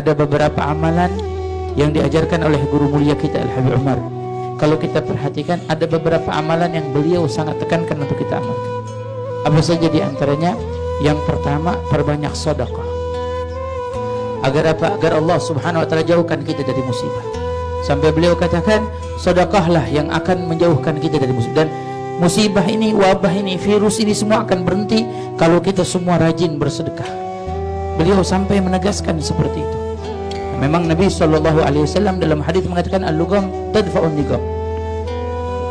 ada beberapa amalan yang diajarkan oleh guru mulia kita Al-Habib Umar. Kalau kita perhatikan, ada beberapa amalan yang beliau sangat tekankan untuk kita amalkan. Apa saja di antaranya? Yang pertama, perbanyak sedekah. Agar apa? Agar Allah Subhanahu wa taala jauhkan kita dari musibah. Sampai beliau katakan, sedekahlah yang akan menjauhkan kita dari musibah. Dan musibah ini, wabah ini, virus ini semua akan berhenti kalau kita semua rajin bersedekah. Beliau sampai menegaskan seperti itu. Memang Nabi SAW dalam hadis mengatakan al-lugam tadfa'un nigam.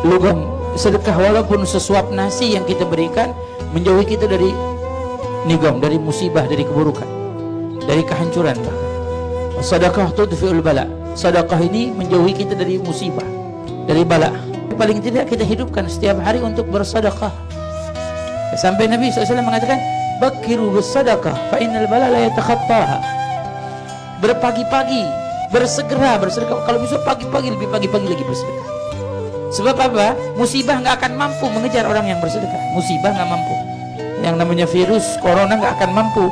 Lugam, sedekah walaupun sesuap nasi yang kita berikan menjauhi kita dari nigam, dari musibah, dari keburukan, dari kehancuran bahkan. Sedekah tudfi'ul bala. Sedekah ini menjauhi kita dari musibah, dari bala. Paling tidak kita hidupkan setiap hari untuk bersedekah. Sampai Nabi SAW mengatakan, bakiru bersedekah fa innal bala la yatakhattaha. Berpagi-pagi, bersegera bersedekah. Kalau bisa pagi-pagi, lebih pagi-pagi lagi bersedekah. Sebab apa? Musibah nggak akan mampu mengejar orang yang bersedekah. Musibah nggak mampu. Yang namanya virus corona nggak akan mampu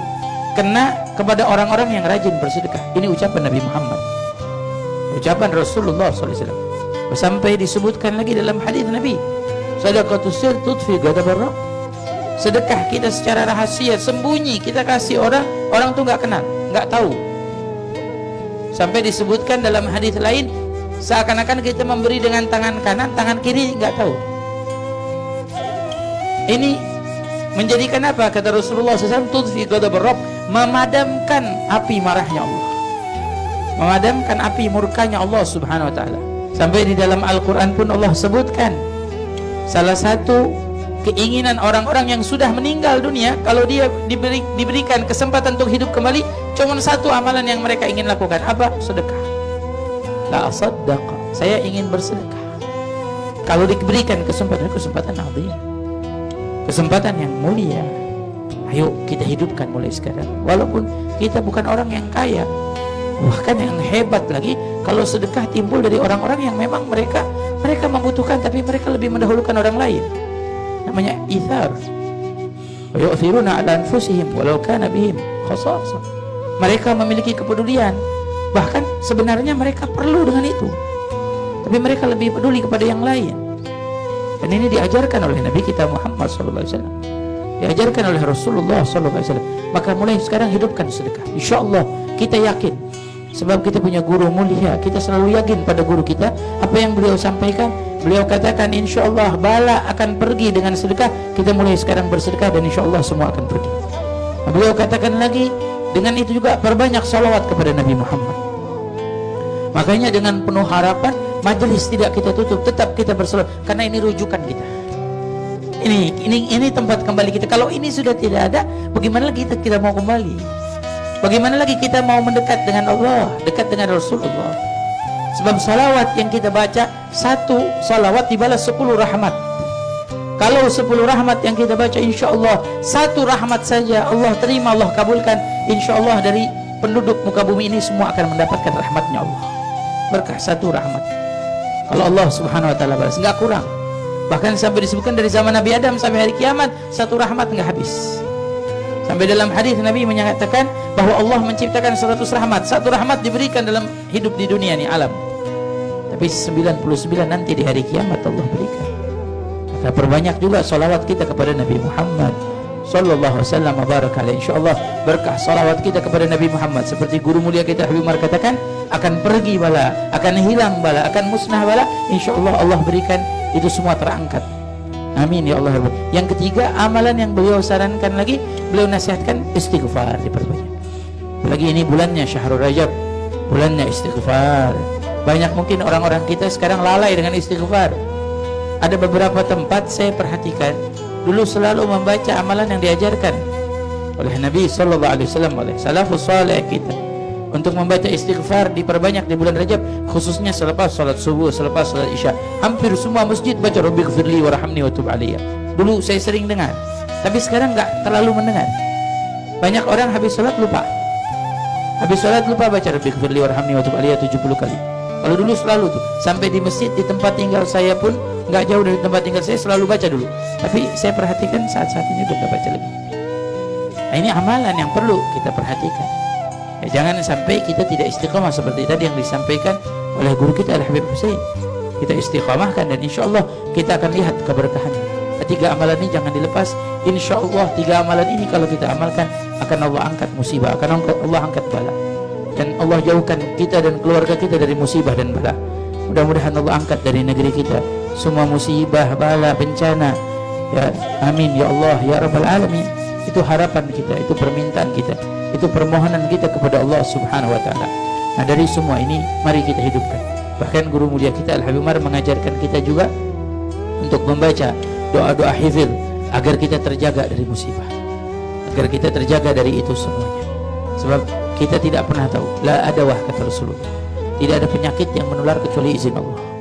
kena kepada orang-orang yang rajin bersedekah. Ini ucapan Nabi Muhammad, ucapan Rasulullah SAW. Sampai disebutkan lagi dalam hadis Nabi, sedekatus sir tudfi ghadabar rabb. Sedekah kita secara rahasia, sembunyi, kita kasih orang, orang tuh nggak kenal, nggak tahu. Sampai disebutkan dalam hadis lain, seakan-akan kita memberi dengan tangan kanan, tangan kiri nggak tahu. Ini menjadikan apa? Kata Rasulullah SAW, tudfi ghadabar rabb, memadamkan api marahnya Allah, memadamkan api murkanya Allah Subhanahu wa taala. Sampai di dalam Al-Quran pun Allah sebutkan, salah satu keinginan orang-orang yang sudah meninggal dunia, kalau dia diberikan kesempatan untuk hidup kembali, cuma satu amalan yang mereka ingin lakukan. Apa? Sedekah. La asaddaqa, saya ingin bersedekah. Kalau diberikan kesempatan azim, kesempatan yang mulia, ayo kita hidupkan mulai sekarang. Walaupun kita bukan orang yang kaya, bahkan yang hebat lagi, kalau sedekah timbul dari orang-orang yang memang mereka membutuhkan, tapi mereka lebih mendahulukan orang lain. Namanya ithar. Wa yu'thiruna 'ala anfusihim walau kana bihim khasasah. Mereka memiliki kepedulian, bahkan sebenarnya mereka perlu dengan itu, tapi mereka lebih peduli kepada yang lain. Dan ini diajarkan oleh Nabi kita Muhammad SAW, diajarkan oleh Rasulullah SAW. Maka mulai sekarang hidupkan sedekah. InsyaAllah kita yakin, sebab kita punya guru mulia, kita selalu yakin pada guru kita. Apa yang beliau sampaikan, beliau katakan insyaallah bala akan pergi dengan sedekah. Kita mulai sekarang bersedekah dan insyaallah semua akan pergi. Beliau katakan lagi, dengan itu juga perbanyak salawat kepada Nabi Muhammad. Makanya dengan penuh harapan, majelis tidak kita tutup, tetap kita bersalawat, karena ini rujukan kita. Ini tempat kembali kita. Kalau ini sudah tidak ada, bagaimana lagi kita mau kembali? Bagaimana lagi kita mau mendekat dengan Allah, dekat dengan Rasulullah? Sebab salawat yang kita baca, satu salawat dibalas 10 rahmat. Kalau 10 rahmat yang kita baca, insya Allah satu rahmat saja Allah terima, Allah kabulkan. Insya Allah dari penduduk muka bumi ini semua akan mendapatkan rahmatnya Allah. Berkah satu rahmat. Kalau Allah Subhanahu wa taala balas, nggak kurang. Bahkan sampai disebutkan dari zaman Nabi Adam sampai hari kiamat, satu rahmat nggak habis. Sampai dalam hadis Nabi menyatakan bahwa Allah menciptakan 100 rahmat. Satu rahmat diberikan dalam hidup di dunia ini, alam. Tapi 99 nanti di hari kiamat Allah berikan. Maka perbanyak juga salawat kita kepada Nabi Muhammad sallallahu alaihi wasallam baraka alaihi. Insyaallah berkah salawat kita kepada Nabi Muhammad, seperti guru mulia kita Habib Umar katakan, akan pergi bala, akan hilang bala, akan musnah bala. Insyaallah Allah berikan itu semua terangkat. Amin ya Allah. Yang ketiga, amalan yang beliau sarankan lagi, beliau nasihatkan istighfar diperbanyak. Apalagi ini bulannya Syahrul Rajab, bulannya istighfar. Banyak mungkin orang-orang kita sekarang lalai dengan istighfar. Ada beberapa tempat saya perhatikan, dulu selalu membaca amalan yang diajarkan oleh Nabi sallallahu alaihi wasallam, oleh salafus saleh kita, untuk membaca istighfar diperbanyak di bulan Rajab, khususnya selepas salat subuh, selepas salat isya. Hampir semua masjid baca Rabbighfirli warhamni wa tub alayya. Dulu saya sering dengar, tapi sekarang nggak terlalu mendengar. Banyak orang habis salat lupa. Habis salat lupa baca Rabbighfirli warhamni wa tub alayya 70 kali. Kalau dulu selalu tuh, sampai di masjid di tempat tinggal saya pun nggak jauh dari tempat tinggal saya, selalu baca dulu. Tapi saya perhatikan saat-saat ini udah nggak baca lagi. Nah, ini amalan yang perlu kita perhatikan. Ya, jangan sampai kita tidak istiqamah seperti tadi yang disampaikan oleh guru kita Al-Habib Hussein. Kita istiqamahkan dan insya Allah kita akan lihat keberkahan. Tiga amalan ini jangan dilepas. Insya Allah tiga amalan ini kalau kita amalkan akan Allah angkat musibah, akan Allah angkat bala, dan Allah jauhkan kita dan keluarga kita dari musibah dan bala. Mudah-mudahan Allah angkat dari negeri kita semua musibah, bala, bencana. Ya, amin ya Allah ya Rabbal Alamin. Itu harapan kita, itu permintaan kita, itu permohonan kita kepada Allah Subhanahu wa taala. Nah, dari semua ini mari kita hidupkan. Bahkan guru mulia kita Al-Habib Umar mengajarkan kita juga untuk membaca doa-doa hifz agar kita terjaga dari musibah, agar kita terjaga dari itu semuanya. Sebab kita tidak pernah tahu, la adawah kata Rasulullah, tidak ada penyakit yang menular kecuali izin Allah.